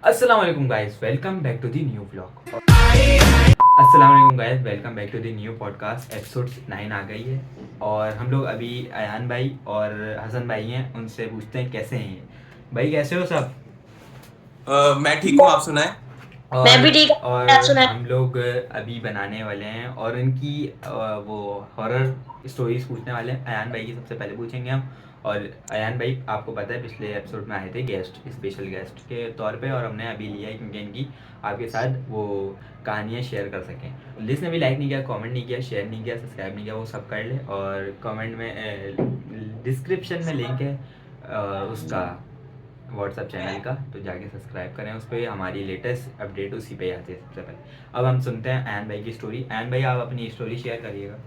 अस्सलाम वालेकुम guys, welcome back to the new vlog. अस्सलाम वालेकुम guys, welcome back to the new podcast. Episode 9 आ गई है और हम लोग अभी अयान भाई और हसन भाई हैं, उनसे पूछते हैं कैसे हैं ये। भाई कैसे हो सब? मैं ठीक हूँ, आप सुनाएं। और मैं भी ठीक और है। आप सुनाए। हम लोग अभी बनाने वाले हैं और इनकी वो हॉरर स्टोरीज पूछने वाले हैं। अयान भाई की सबसे पहले पूछेंगे हम। और अयान भाई, आपको पता है पिछले एपिसोड में आए थे गेस्ट, स्पेशल गेस्ट के तौर पे, और हमने अभी लिया है क्योंकि इनकी आपके साथ वो कहानियाँ शेयर कर सकें। जिसने भी लाइक नहीं किया, कमेंट नहीं किया, शेयर नहीं किया, सब्सक्राइब नहीं किया, वो सब कर ले। और कमेंट में डिस्क्रिप्शन में लिंक है उसका व्हाट्सअप चैनल का, तो जाके सब्सक्राइब करें उस पर। हमारी लेटेस्ट अपडेट उसी पे आती है सबसे पहले। अब हम सुनते हैं अयान भाई की स्टोरी। अयान भाई, आप अपनी स्टोरी शेयर करिएगा।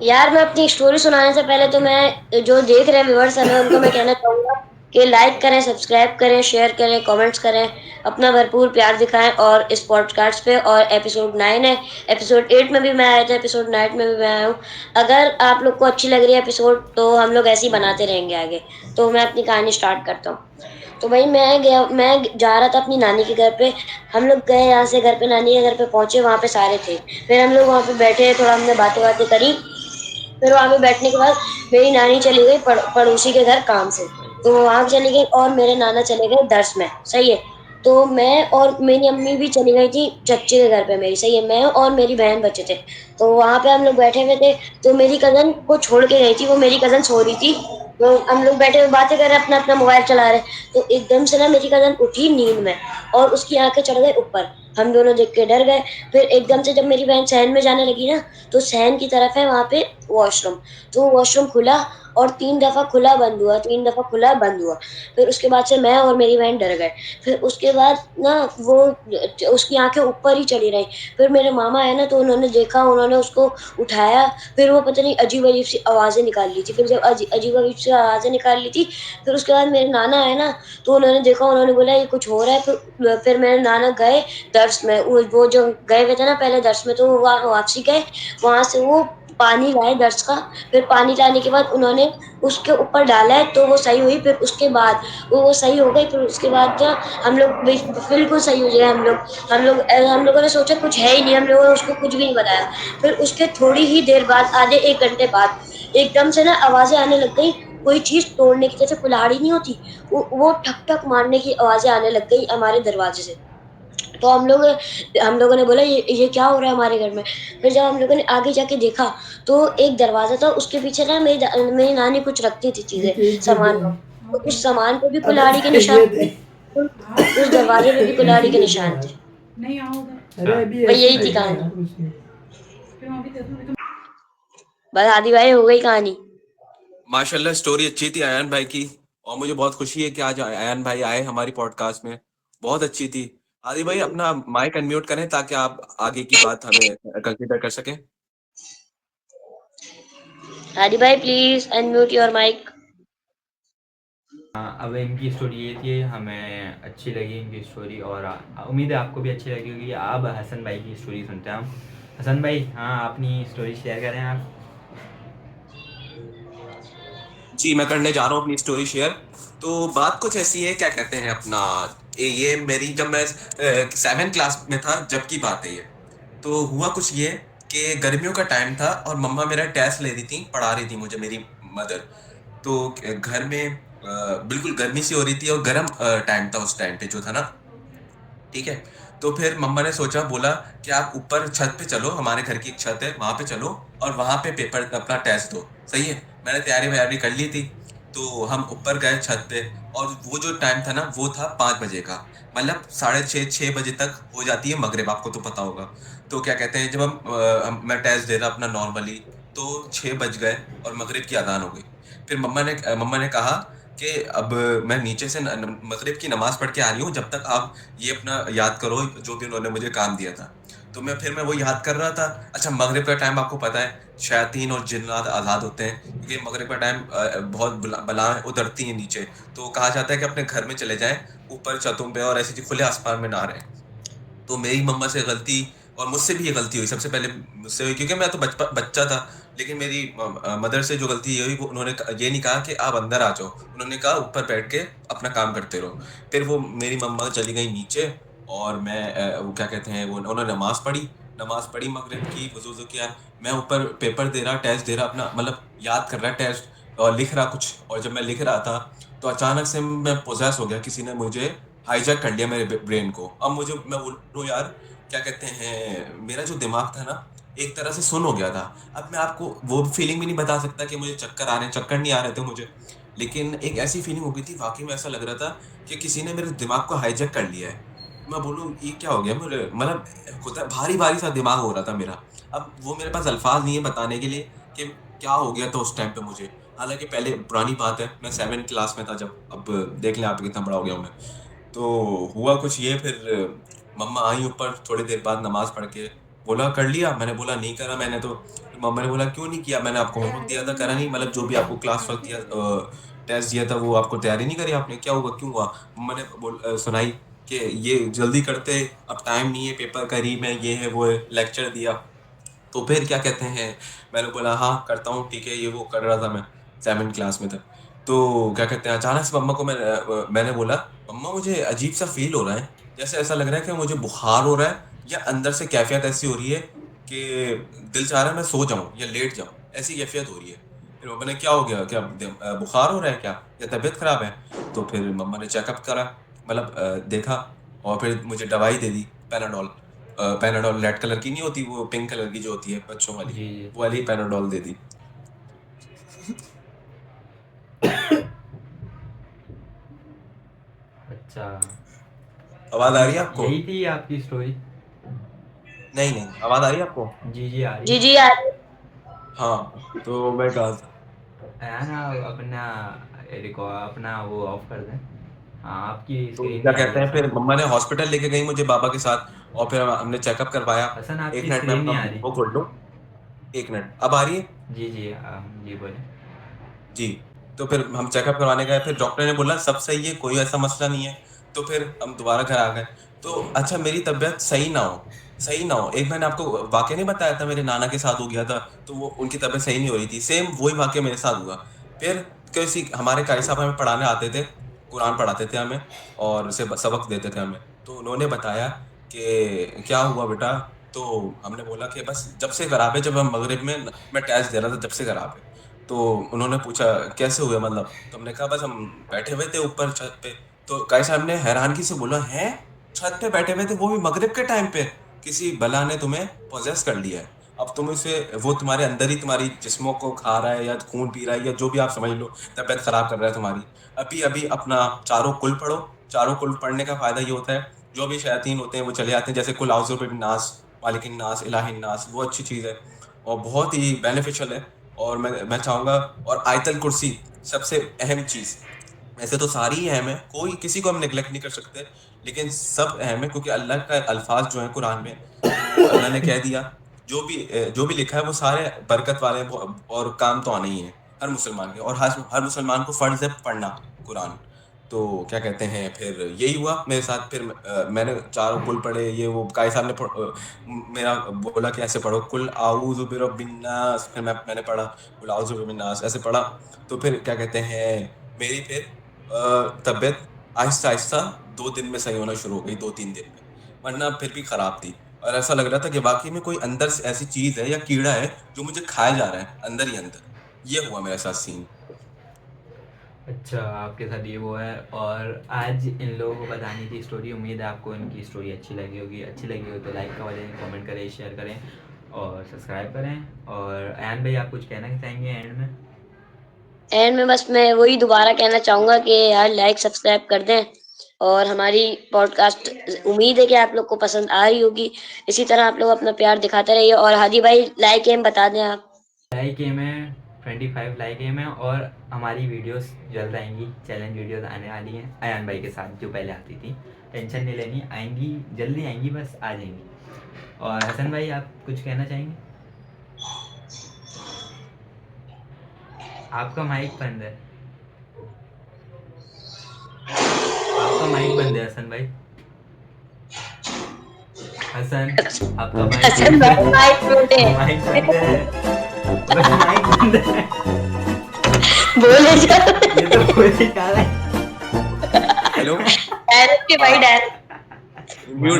यार, मैं अपनी स्टोरी सुनाने से पहले तो मैं जो देख रहे हैं व्यूअर्स हैं, मैं उनको मैं कहना चाहूंगा कि लाइक करें, सब्सक्राइब करें, शेयर करें, कमेंट्स करें, अपना भरपूर प्यार दिखाएं। और इस पॉडकास्ट पे और एपिसोड 9 है। एपिसोड 8 में भी मैं आया था, एपिसोड 9 में भी मैं आया हूँ। अगर आप लोग को अच्छी लग रही है एपिसोड, तो हम लोग ऐसे ही बनाते रहेंगे आगे। तो मैं अपनी कहानी स्टार्ट करता हूँ। तो भाई मैं जा रहा था अपनी नानी के घर पे। हम लोग गए यहाँ से घर पे, नानी के घर पे पहुंचे, वहां पे सारे थे। फिर हम लोग वहां पे बैठे, थोड़ा हमने बातें बातें करी। फिर वहां पे बैठने के बाद मेरी नानी चली गई पड़ोसी के घर काम से। तो वो वहां चली गई और मेरे नाना चले गए दर्स में। सही है। तो मैं और मेरी अम्मी भी चली गई थी चच्चे के घर पे मेरी। सही है। मैं और मेरी बहन बचे थे। तो वहां पे हम लोग बैठे हुए थे। तो मेरी कजन को छोड़ के गई थी, वो मेरी कजन सो रही थी। तो हम लोग बैठे हुए बातें कर रहे, अपना अपना मोबाइल चला रहे। तो एकदम से ना मेरी कजन उठी नींद में, और उसकी आंखें चढ़ गई ऊपर। हम दोनों देख के डर गए। फिर एकदम से जब मेरी बहन सहन में जाने लगी ना, तो सहन की तरफ है वहां पे वॉशरूम। तो वॉशरूम खुला और 3 दफा खुला बंद हुआ, 3 दफा खुला बंद हुआ। फिर उसके बाद से मैं और मेरी बहन डर गए। फिर उसके बाद ना वो उसकी आंखें ऊपर ही चली रही। फिर मेरे मामा है ना, तो उन्होंने देखा, उन्होंने उसको उठाया। फिर वो पता नहीं अजीब अजीब सी आवाजें निकाल ली थी। फिर जब अजीब अजीब सी आवाजें निकाल ली थी, फिर उसके बाद मेरे नाना है ना, तो उन्होंने देखा, उन्होंने बोला ये कुछ हो रहा है। फिर मेरे नाना गए दर्स में। वो जो गए हुए थे ना पहले दर्स में, तो वो वापसी गए। वहां से वो पानी लाए दर्स का। फिर पानी लाने के बाद उन्होंने उसके ऊपर डाला है, तो वो सही हुई। फिर उसके बाद वो सही हो गई। फिर उसके बाद जो हम लोग बिल्कुल सही हो गए। हम लोगों ने सोचा कुछ है ही नहीं, हम लोगों ने उसको कुछ भी नहीं बताया। फिर उसके थोड़ी ही देर बाद, आधे 1 घंटे बाद, एकदम से ना आवाजें आने लग गई। कोई चीज तोड़ने की, जैसे कुल्हाड़ी नहीं होती, वो ठक ठक मारने की आवाजें आने लग गई हमारे दरवाजे से। तो हम लोगों ने बोला ये क्या हो रहा है हमारे घर में। फिर जब हम लोगों ने आगे जाके देखा, तो एक दरवाजा था, उसके पीछे ना मेरी नानी कुछ रखती थी चीजें, सामान। तो उस सामान पे भी कुल्हाड़ी के निशान थे। उस दरवाजे पे भी कुल्हाड़ी के निशान थे। अच्छा, भाई यही थी सही है। कहानी। बस आदि भाई, हो गई कहानी। माशाल्लाह, स्टोरी अच्छी थी अयान भाई की। और मुझे बहुत खुशी है कि आज अयान भाई आए हमारी पॉडकास्ट में। बहुत अच्छी थी। आदि भाई, अपना माइक अनम्यूट करें ताकि आप आगे की बात हमें कंसीडर कर सकें। आदि भाई, प्लीज अनम्यूट योर माइक। हाँ, अब इनकी स्टोरी ये थी, हमें अच्छी लगी इनकी स्टोरी, और उम्मीद है आपको भी अच्छी लगी होगी। अब हसन भाई की स्टोरी सुनते हैं हम। हसन भाई, हाँ, अपनी स्टोरी शेयर करें आप। जी, मैं करने जा रहा हूँ अपनी स्टोरी शेयर। तो बात कुछ ऐसी है, क्या कहते हैं अपना, ये मेरी जब मैं 7 क्लास में था जब की बात है ये। तो हुआ कुछ ये कि गर्मियों का टाइम था और मम्मा मेरा टेस्ट ले रही थी, पढ़ा रही थी मुझे मेरी मदर। तो घर में बिल्कुल गर्मी सी हो रही थी और गर्म टाइम था उस टाइम पे जो था ना। ठीक है। तो फिर मम्मा ने सोचा, बोला कि आप ऊपर छत पे चलो, हमारे घर की एक छत है वहां पे चलो, और वहां पे पेपर अपना टेस्ट दो। सही है। मैंने तैयारी वैयारी कर ली थी। तो हम ऊपर गए छत पे। और वो जो टाइम था ना, वो था 5 बजे का। मतलब 6:30 6 बजे तक हो जाती है मगरिब, आपको तो पता होगा। तो क्या कहते हैं, जब मैं टेस्ट दे रहा अपना नॉर्मली, तो 6 बज गए और मगरिब की अजान हो गई। फिर मम्मा ने कहा कि अब मैं नीचे से मगरिब की नमाज पढ़ के आ रही हूँ, जब तक आप ये अपना याद करो जो भी उन्होंने मुझे काम दिया था। तो मैं वो याद कर रहा था। अच्छा, मगरिब का टाइम आपको पता है, शैतान और जिन्नात आज़ाद होते हैं, क्योंकि मगरिब का टाइम बहुत बलाएं उतरती हैं नीचे। तो कहा जाता है कि अपने घर में चले जाएं, ऊपर छतों पे और ऐसी खुले आसमान में ना रहें। तो मेरी मम्मा से गलती, और मुझसे भी ये गलती हुई, सबसे पहले मुझसे हुई क्योंकि मैं तो बच्चा था। लेकिन मेरी मदर से जो गलती ये हुई, वो उन्होंने ये नहीं कहा कि आप अंदर आ जाओ, उन्होंने कहा ऊपर बैठ के अपना काम करते रहो। फिर वो मेरी मम्मा चली गई नीचे, और मैं वो क्या कहते हैं, वो उन्होंने नमाज पढ़ी मगरिब की, वजू किया। मैं ऊपर पेपर दे रहा, टेस्ट दे रहा, अपना मतलब याद कर रहा टेस्ट और लिख रहा कुछ। और जब मैं लिख रहा था तो अचानक से मैं पोजेस हो गया, किसी ने मुझे हाईजैक कर लिया मेरे ब्रेन को। अब मैं बोलूँ यार, क्या कहते हैं, मेरा जो दिमाग था ना, एक तरह से सुन हो गया था। अब मैं आपको वो फीलिंग भी नहीं बता सकता कि मुझे चक्कर नहीं आ रहे थे मुझे, लेकिन एक ऐसी फीलिंग हो गई थी, वाकई में ऐसा लग रहा था कि किसी ने मेरे दिमाग को हाईजैक कर लिया है। मैं बोलूँ ये क्या हो गया, मेरे मतलब होता है भारी भारी सा दिमाग हो रहा था मेरा। अब वो मेरे पास अल्फाज नहीं है बताने के लिए कि क्या हो गया था उस टाइम पे मुझे। हालांकि पहले पुरानी बात है, मैं 7th क्लास में था जब, अब देख लें आप कितना बड़ा हो गया हूँ मैं। तो हुआ कुछ ये, फिर मम्मा आई ऊपर थोड़ी देर बाद नमाज पढ़ के, बोला कर लिया? मैंने बोला नहीं करा मैंने तो। फिर मम्मा ने बोला क्यों नहीं किया? मैंने आपको होमवर्क दिया था, करा नहीं? मतलब जो भी आपको क्लास वर्क दिया, टेस्ट दिया था, वो आपको तैयारी नहीं करी आपने, क्या हुआ, क्यों हुआ? मम्मा ने सुनाई कि ये जल्दी करते, अब टाइम नहीं है, पेपर करीब है, ये है वो है, लेक्चर दिया। तो फिर क्या कहते हैं, मैंने बोला हाँ करता हूँ, ठीक है, ये वो कर रहा था मैं 7th क्लास में था। तो क्या कहते हैं, अचानक से मम्मा को मैंने बोला मम्मा मुझे अजीब सा फील हो रहा है, जैसे ऐसा लग रहा है कि मुझे बुखार हो रहा है, या अंदर से कैफियत ऐसी हो रही है कि दिल चाह रहा है मैं सो जाऊं या लेट जाऊं, ऐसी कैफियत हो रही है। फिर मम्मा ने क्या हो गया, क्या बुखार हो रहा है क्या, या तबीयत खराब है? तो फिर मम्मा ने चेकअप करा, मतलब देखा, और फिर मुझे दवाई दे दी, पैनाडॉल। पैनाडॉल रेड कलर की नहीं होती, वो पिंक कलर की जो होती है बच्चों वाली, जी जी। वो वाली पैनाडॉल दे दी। अच्छा, आवाज आ रही है आपको? यही थी आपकी स्टोरी? नहीं नहीं, आवाज आ रही है आपको? जी जी, आ रही जी है। जी यार। हाँ, तो मैं कहा था, है ना, अपना अपना वो ऑफ कर दें। हाँ, आपकी तो स्क्रीन क्या नहीं आ रही कहते हैं, हसन। फिर मम्मा ने हॉस्पिटल लेके गई मुझे बाबा के साथ, और फिर हमने चेकअप करवाया। हसन, एक आपकी मिनट में स्क्रीन अपना नहीं आ रही। वो खोल लूँ, एक मिनट, अब आ रही है? जी जी, जी बोले। जी। तो फिर हम चेकअप करवाने गए, फिर डॉक्टर ने बोला सब सही है, कोई ऐसा मसला नहीं है। तो फिर हम दोबारा घर आ गए। तो अच्छा, मेरी तबीयत सही ना हो, एक मैंने आपको वाकया नहीं बताया था, मेरे नाना के साथ हो गया था, तो वो उनकी तबीयत सही नहीं हो रही थी, सेम वही वाकया मेरे साथ हुआ। फिर किसी हमारे कारी साहब हमें पढ़ाने आते थे, कुरान पढ़ाते थे हमें, और सबक देते थे हमें। तो उन्होंने बताया कि क्या हुआ बेटा? तो हमने बोला कि बस जब से खराब है, जब हम मगरिब में मैं टेस्ट दे रहा था, जब से खराब है। तो उन्होंने पूछा कैसे हुए, मतलब? तो हमने कहा बस हम बैठे हुए थे ऊपर छत पे। तो काई साहब ने हैरानगी से बोला, हैं, छत पे बैठे हुए थे, वो भी मगरिब के टाइम पे? किसी बला ने तुम्हें पोजेस कर लिया है। अब तुम इसे, वो तुम्हारे अंदर ही तुम्हारी जिस्मों को खा रहा है, या खून पी रहा है, या जो भी आप समझ लो, तबीयत खराब कर रहा है तुम्हारी। अभी अभी अपना चारों कुल पढ़ो। चारों कुल पढ़ने का फायदा ये होता है, जो भी शैतान होते हैं वो चले जाते हैं, जैसे कुल आउज़ु बिन नास, मालिकिन नास, इलाहिन नास, वो अच्छी चीज़ है और बहुत ही बेनिफिशियल है। और मैं चाहूंगा, और आयतल कुर्सी सबसे अहम चीज। वैसे तो सारी ही अहम है, कोई किसी को हम नेग्लेक्ट नहीं कर सकते, लेकिन सब अहम है, क्योंकि अल्लाह का अल्फाज जो है कुरान में, वो अल्लाह ने कह दिया, जो भी लिखा है वो सारे बरकत वाले हैं, और काम तो आने ही है हर मुसलमान के, और हर मुसलमान को फर्ज है पढ़ना कुरान। तो क्या कहते हैं, फिर यही हुआ मेरे साथ। फिर मैंने चारों कुल पढ़े, ये वो काई साहब ने मेरा बोला कि ऐसे पढ़ो, कुल आऊज़ु बिरब्बिन नास, फिर मैंने पढ़ा कुल आऊज़ु बिरब्बिन नास, ऐसे पढ़ा। तो फिर क्या कहते हैं, मेरी फिर तबीयत आहिस्ता आहिस्ता 2 दिन में सही होना शुरू हो गई, 2-3 दिन में, वरना फिर भी खराब थी। और ऐसा लग रहा था कि वाकई में कोई अंदर से ऐसी चीज है या कीड़ा है जो मुझे खाया जा रहा है अंदर ही अंदर। ये हुआ मेरे साथ सीन। अच्छा, आपके साथ ये वो है। और आज इन लोगों को बतानी थी स्टोरी। उम्मीद है आपको इनकी स्टोरी अच्छी लगी होगी। अच्छी लगी हो तो लाइक का बटन, कमेंट करें, शेयर करें और सब्सक्राइब करें। और अयान भाई, आप कुछ कहना चाहेंगे एंड में? एंड में बस मैं वही दोबारा कहना चाहूंगा कि यार लाइक सब्सक्राइब कर दें, और हमारी पॉडकास्ट उम्मीद है कि आप लोग को पसंद आ रही होगी। इसी तरह आप लोग अपना प्यार दिखाते रहिए। और हादी भाई, लाइक एम बता दें आप। लाइक एम है 25 लाइक एम है। और हमारी वीडियोस जल्द आएंगी, चैलेंज वीडियोस आने वाली हैं अयान भाई के साथ, जो पहले आती थी। टेंशन नहीं लेनी, आएंगी, जल्दी आएंगी, बस आ जाएंगी। और हसन भाई, आप कुछ कहना चाहेंगे? आपका माइक बंद है। आपका माइक बंद है हसन भाई। हसन, आपका माइक हसन भाई माइक माइक बंद है। माइक बंद है। बोले जा ये तो बोले जा रहा है। हेलो, डायरेक्ट के भाई डायरेक्ट।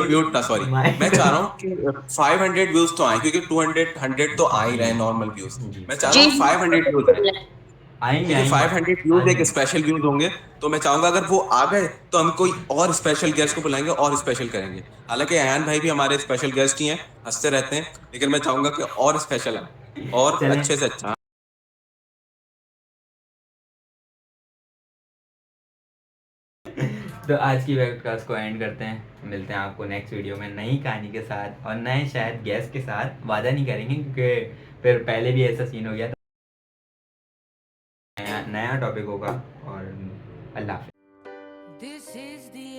म्यूट था, सॉरी। माइक- मैं चाह रहा हूँ कि 500 व्यूज तो आए, क्योंकि 200 तो आ ही रहे हैं नॉर्मल व्यूज। जी। मैं चाह रहा जी हूँ 500 व्यूज आए, आएंगे क्योंकि 500 व्यूज एक आएंगे। स्पेशल व्यूज होंगे। तो मैं चाहूंगा अगर वो आ गए तो हम कोई और स्पेशल गेस्ट को बुलाएंगे और स्पेशल करेंगे। हालांकि अयान भाई भी हमारे स्पेशल गेस्ट ही हैं, हंसते रहते हैं, लेकिन मैं चाहूंगा कि और स्पेशल आए और चलें। अच्छे से अच्छा। तो आज की वेबकास्ट को एंड करते हैं। मिलते हैं आपको नेक्स्ट वीडियो में नई कहानी के साथ और नए शायद गेस्ट के साथ। वादा नहीं करेंगे क्योंकि फिर पहले भी ऐसा सीन हो गया था। नया टॉपिक होगा और अल्लाह हाफिज़। This is the